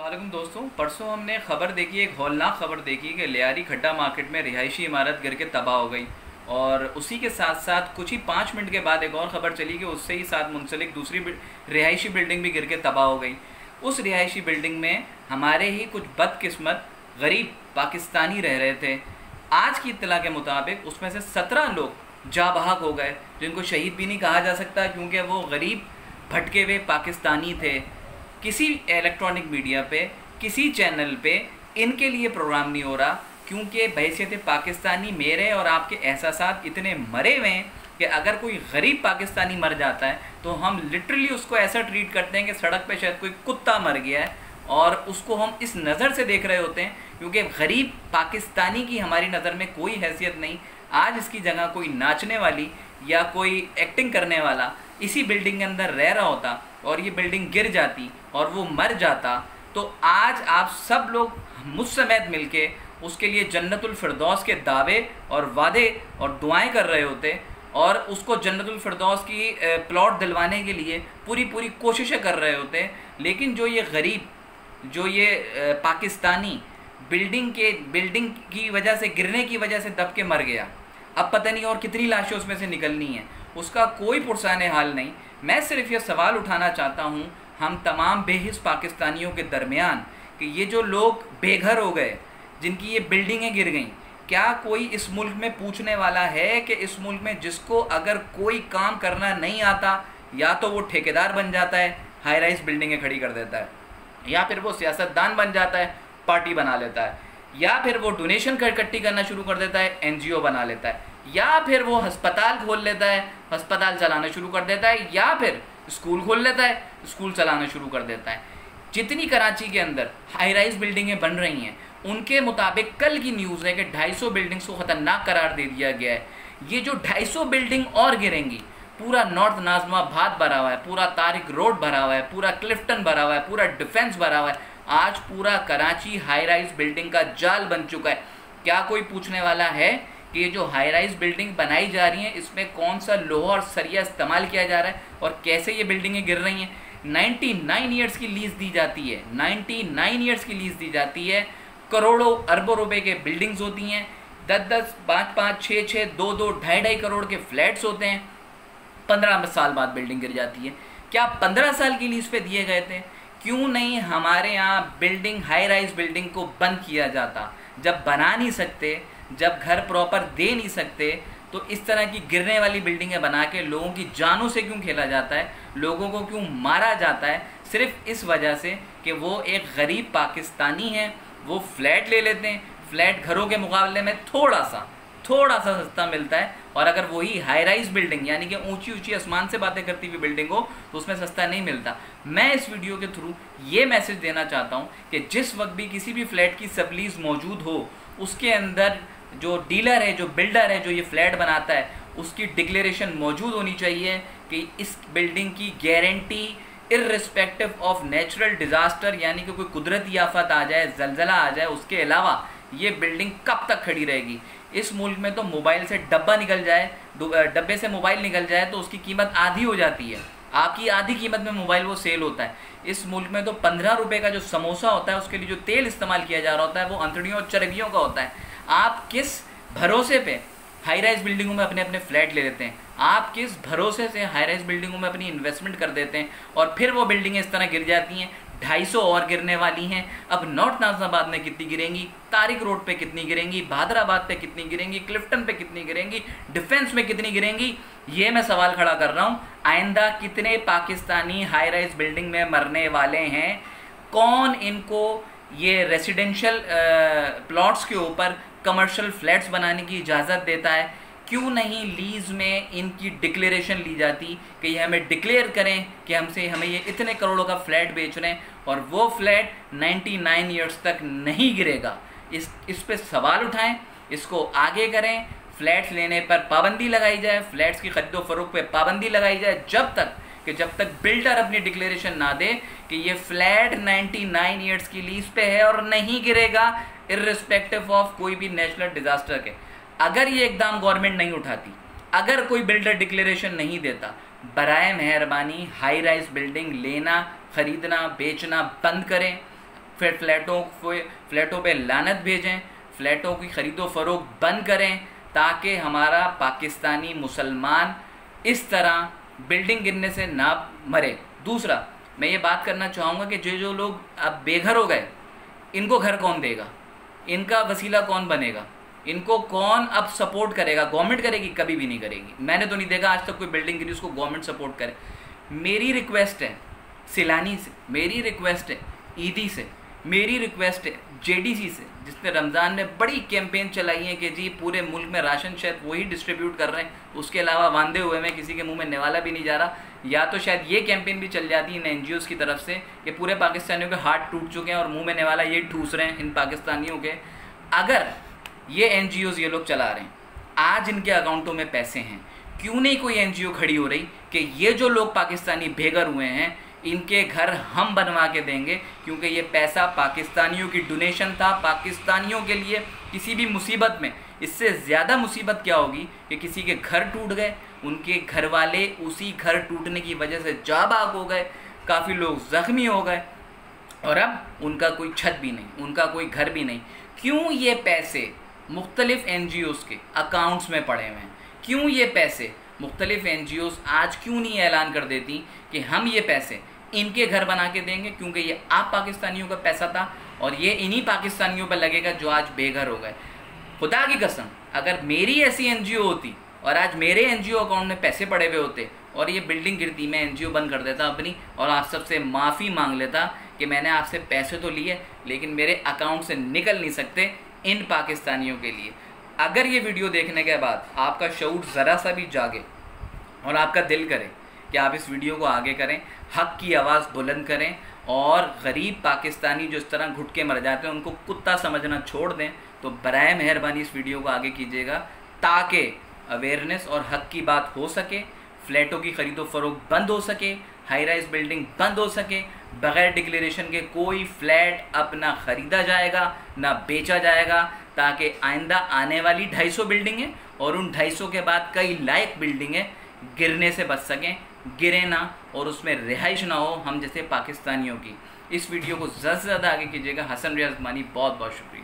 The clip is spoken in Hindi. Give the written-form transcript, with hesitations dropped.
वालेकुम दोस्तों, परसों हमने खबर देखी, एक हौलनाक खबर देखी कि लियारी खड्डा मार्केट में रिहायशी इमारत गिर के तबाह हो गई। और उसी के साथ साथ कुछ ही 5 मिनट के बाद एक और ख़बर चली कि उससे ही साथ मुंसलिक दूसरी रिहायशी बिल्डिंग भी गिर के तबाह हो गई। उस रिहायशी बिल्डिंग में हमारे ही कुछ बदकिस्मत गरीब पाकिस्तानी रह रहे थे। आज की इत्तला के मुताबिक उसमें से 17 लोग जा बहक हो गए, जिनको शहीद भी नहीं कहा जा सकता क्योंकि वो गरीब भटके हुए पाकिस्तानी थे। किसी इलेक्ट्रॉनिक मीडिया पे, किसी चैनल पे इनके लिए प्रोग्राम नहीं हो रहा क्योंकि बहैसियत पाकिस्तानी मेरे और आपके एहसासात इतने मरे हुए हैं कि अगर कोई गरीब पाकिस्तानी मर जाता है तो हम लिटरली उसको ऐसा ट्रीट करते हैं कि सड़क पे शायद कोई कुत्ता मर गया है, और उसको हम इस नज़र से देख रहे होते हैं क्योंकि गरीब पाकिस्तानी की हमारी नज़र में कोई हैसियत नहीं। आज इसकी जगह कोई नाचने वाली या कोई एक्टिंग करने वाला इसी बिल्डिंग के अंदर रह रहा होता और ये बिल्डिंग गिर जाती और वो मर जाता, तो आज आप सब लोग मुझ समेत मिलके उसके लिए जन्नतुल फिरदौस के दावे और वादे और दुआएं कर रहे होते और उसको जन्नतुल फिरदौस की प्लॉट दिलवाने के लिए पूरी कोशिशें कर रहे होते। लेकिन जो ये गरीब, जो ये पाकिस्तानी बिल्डिंग की वजह से, गिरने की वजह से दब के मर गया, अब पता नहीं और कितनी लाशें उसमें से निकलनी है, उसका कोई पुरसाने हाल नहीं। मैं सिर्फ ये सवाल उठाना चाहता हूँ हम तमाम बेहिस पाकिस्तानियों के दरमियान कि ये जो लोग बेघर हो गए, जिनकी ये बिल्डिंगें गिर गईं, क्या कोई इस मुल्क में पूछने वाला है कि इस मुल्क में जिसको अगर कोई काम करना नहीं आता या तो वो ठेकेदार बन जाता है, हाई राइज बिल्डिंगें खड़ी कर देता है, या फिर वो सियासतदान बन जाता है, पार्टी बना लेता है, या फिर वो डोनेशन इकट्ठी करना शुरू कर देता है, NGO बना लेता है, या फिर वो अस्पताल खोल लेता है, अस्पताल चलाना शुरू कर देता है, या फिर स्कूल खोल लेता है, स्कूल चलाना शुरू कर देता है। जितनी कराची के अंदर हाई राइज बिल्डिंगें बन रही हैं उनके मुताबिक कल की न्यूज़ है कि 250 बिल्डिंग्स को ख़तरनाक करार दे दिया गया है। ये जो 250 बिल्डिंग और गिरेंगी, पूरा नॉर्थ नाज़िमाबाद भरा हुआ है, पूरा तारिक रोड भरा हुआ है, पूरा क्लिफ्टन भरा हुआ है, पूरा डिफेंस भरा हुआ है। आज पूरा कराची हाई राइज बिल्डिंग का जाल बन चुका है। क्या कोई पूछने वाला है कि ये जो हाई राइज बिल्डिंग बनाई जा रही हैं इसमें कौन सा लोहा और सरिया इस्तेमाल किया जा रहा है और कैसे ये बिल्डिंगें गिर रही हैं? 99 ईयर्स की लीज़ दी जाती है, 99 ईयर्स की लीज़ दी जाती है। करोड़ों अरबों रुपए के बिल्डिंग्स होती हैं, 10-10, 5-5, 6-6, 2-2, 2.5 करोड़ के फ्लैट्स होते हैं। 15 साल बाद बिल्डिंग गिर जाती है। क्या 15 साल की लीज़ पे दिए गए थे? क्यों नहीं हमारे यहाँ बिल्डिंग, हाई राइज बिल्डिंग को बंद किया जाता? जब बना नहीं सकते, जब घर प्रॉपर दे नहीं सकते, तो इस तरह की गिरने वाली बिल्डिंगें बना के लोगों की जानों से क्यों खेला जाता है? लोगों को क्यों मारा जाता है? सिर्फ इस वजह से कि वो एक गरीब पाकिस्तानी है, वो फ्लैट ले लेते हैं। फ्लैट घरों के मुकाबले में थोड़ा सा सस्ता मिलता है, और अगर वही हाई राइज बिल्डिंग यानी कि ऊंची ऊंची आसमान से बातें करती हुई बिल्डिंग हो तो उसमें सस्ता नहीं मिलता। मैं इस वीडियो के थ्रू ये मैसेज देना चाहता हूँ कि जिस वक्त भी किसी भी फ्लैट की सबलीज मौजूद हो, उसके अंदर जो डीलर है, जो बिल्डर है, जो ये फ्लैट बनाता है, उसकी डिक्लेरेशन मौजूद होनी चाहिए कि इस बिल्डिंग की guarantee irrespective of natural disaster, यानी कि कोई कुदरती आफत आ जाए, जलजला आ जाए, उसके अलावा ये बिल्डिंग कब तक खड़ी रहेगी। इस मुल्क में तो मोबाइल से डब्बा निकल जाए, डब्बे से मोबाइल निकल जाए तो उसकी कीमत आधी हो जाती है, आपकी आधी कीमत में मोबाइल वो सेल होता है। इस मुल्क में तो 15 रुपये का जो समोसा होता है उसके लिए जो तेल इस्तेमाल किया जा रहा होता है वो अंतड़ियों और चरबियों का होता है। आप किस भरोसे पे हाई राइज बिल्डिंगों में अपने अपने फ्लैट ले लेते हैं? आप किस भरोसे से हाई राइज बिल्डिंगों में अपनी इन्वेस्टमेंट कर देते हैं और फिर वो बिल्डिंगें इस तरह गिर जाती हैं? 250 और गिरने वाली हैं। अब नॉर्थ नाज़िमाबाद में कितनी गिरेंगी, तारिक रोड पे कितनी गिरेंगी, बहादुराबाद पे कितनी गिरेंगी, क्लिफ्टन पे कितनी गिरेंगी, डिफेंस में कितनी गिरेंगी, ये मैं सवाल खड़ा कर रहा हूँ। आइंदा कितने पाकिस्तानी हाई राइज बिल्डिंग में मरने वाले हैं? कौन इनको ये रेसिडेंशियल प्लॉट्स के ऊपर कमर्शियल फ्लैट्स बनाने की इजाज़त देता है? क्यों नहीं लीज़ में इनकी डिक्लेरेशन ली जाती कि ये हमें डिक्लेयर करें कि हमें ये इतने करोड़ों का फ्लैट बेच रहे हैं और वो फ्लैट 99 ईयर्स तक नहीं गिरेगा। इस पे सवाल उठाएं, इसको आगे करें। फ्लैट्स लेने पर पाबंदी लगाई जाए, फ्लैट्स की खरीदो फरोख्त पे पाबंदी लगाई जाए, जब तक बिल्डर अपनी डिक्लेरेशन ना दे कि ये फ्लैट 99 ईयर्स की लीज पे है और नहीं गिरेगा इर्रिस्पेक्टिव ऑफ कोई भी नेशनल डिजास्टर के। अगर ये इकदाम गवर्नमेंट नहीं उठाती, अगर कोई बिल्डर डिक्लेरेशन नहीं देता, बराए मेहरबानी हाई राइज बिल्डिंग लेना, खरीदना, बेचना बंद करें। फिर फ्लैटों पे लानत भेजें, फ्लैटों की खरीदो फरोख्त बंद करें, ताकि हमारा पाकिस्तानी मुसलमान इस तरह बिल्डिंग गिरने से ना मरे। दूसरा, मैं ये बात करना चाहूँगा कि जो लोग अब बेघर हो गए, इनको घर कौन देगा, इनका वसीला कौन बनेगा, इनको कौन अब सपोर्ट करेगा? गवर्नमेंट करेगी? कभी भी नहीं करेगी। मैंने तो नहीं देखा आज तक कोई बिल्डिंग गिरी उसको गवर्नमेंट सपोर्ट करे। मेरी रिक्वेस्ट है सिलानी से, मेरी रिक्वेस्ट है ईदी से, मेरी रिक्वेस्ट है जेडीसी से, जिसने रमज़ान में बड़ी कैंपेन चलाई है कि जी पूरे मुल्क में राशन शायद वही डिस्ट्रीब्यूट कर रहे हैं, उसके अलावा वांदे हुए में किसी के मुंह में निवाला भी नहीं जा रहा। या तो शायद ये कैंपेन भी चल जाती है इन NGOs की तरफ से कि पूरे पाकिस्तानियों के हाथ टूट चुके हैं और मुंह में निवाला ये ठूस रहे हैं इन पाकिस्तानियों के। अगर ये NGOs ये लोग चला रहे हैं, आज इनके अकाउंटों में पैसे हैं, क्यों नहीं कोई NGO खड़ी हो रही कि ये जो लोग पाकिस्तानी बेघर हुए हैं इनके घर हम बनवा के देंगे, क्योंकि ये पैसा पाकिस्तानियों की डोनेशन था, पाकिस्तानियों के लिए किसी भी मुसीबत में। इससे ज़्यादा मुसीबत क्या होगी कि किसी के घर टूट गए, उनके घर वाले उसी घर टूटने की वजह से जाबाग हो गए, काफ़ी लोग ज़ख्मी हो गए और अब उनका कोई छत भी नहीं, उनका कोई घर भी नहीं। क्यों ये पैसे मुख्तलिफ़ NGOs के अकाउंट्स में पड़े हुए हैं? क्यों ये पैसे मुख्तलिफ़ NGOs आज क्यों नहीं ऐलान कर देती कि हम ये पैसे इनके घर बना के देंगे, क्योंकि ये आप पाकिस्तानियों का पैसा था और ये इन्हीं पाकिस्तानियों पर लगेगा जो आज बेघर हो गए। खुदा की कसम, अगर मेरी ऐसी NGO होती और आज मेरे NGO अकाउंट में पैसे पड़े हुए होते और ये बिल्डिंग गिरती, मैं NGO बंद कर देता अपनी और आप सबसे माफ़ी मांग लेता कि मैंने आपसे पैसे तो लिए लेकिन मेरे अकाउंट से निकल नहीं सकते इन पाकिस्तानियों के लिए। अगर ये वीडियो देखने के बाद आपका शऊर ज़रा सा भी जागे और आपका दिल करे कि आप इस वीडियो को आगे करें, हक़ की आवाज़ बुलंद करें और गरीब पाकिस्तानी जो इस तरह घुट के मर जाते हैं उनको कुत्ता समझना छोड़ दें, तो बराए मेहरबानी इस वीडियो को आगे कीजिएगा ताकि अवेयरनेस और हक़ की बात हो सके, फ्लैटों की खरीदो फरोख्त बंद हो सके, हाई राइज बिल्डिंग बंद हो सके, बग़ैर डिक्लेरेशन के कोई फ्लैट अब ना ख़रीदा जाएगा ना बेचा जाएगा, ताकि आइंदा आने वाली 250 बिल्डिंगें और उन 250 के बाद कई लायक बिल्डिंगें गिरने से बच सकें, गिरे ना और उसमें रिहाइश ना हो हम जैसे पाकिस्तानियों की। इस वीडियो को ज़्यादा से ज़्यादा आगे कीजिएगा। हसन रियाज उस्मानी, बहुत बहुत शुक्रिया।